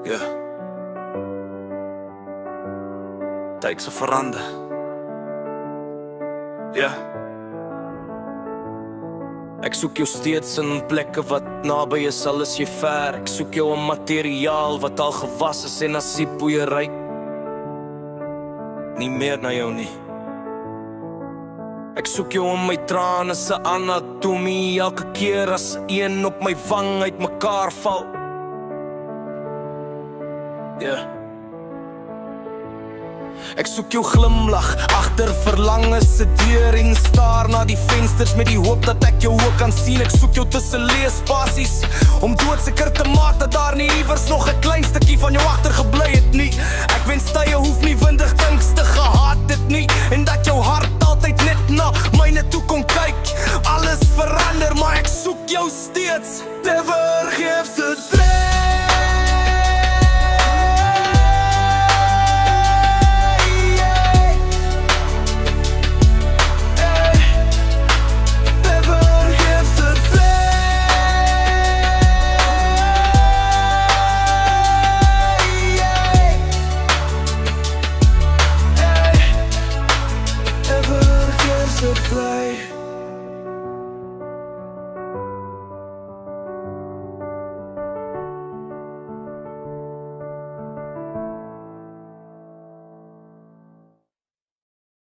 Ja. Tyd se verander. Ja. Ek soek jou steeds in plekke wat naby is, al is jy ver. Ek soek jou in materiaal wat al gewas is en as die poeiery nie meer na jou nie. Ek soek jou in my trane se anatomie, elke keer as een op my wang uit mekaar val. Ja. Ek soek jou glimlag agter verlange se deur en staar na die vensters met die hoop dat ek jou ook kan sien. Ek soek jou tussen leespasies om doodseker te maak dat daar nie iewers nog 'n klein stukkie van jou agtergebly het nie. Ek wens tye hoef nie windig dinkste gehaat het nie en dat jou hart altyd net na myne toe kon kyk. Alles verander, maar ek soek jou steeds te vergeet.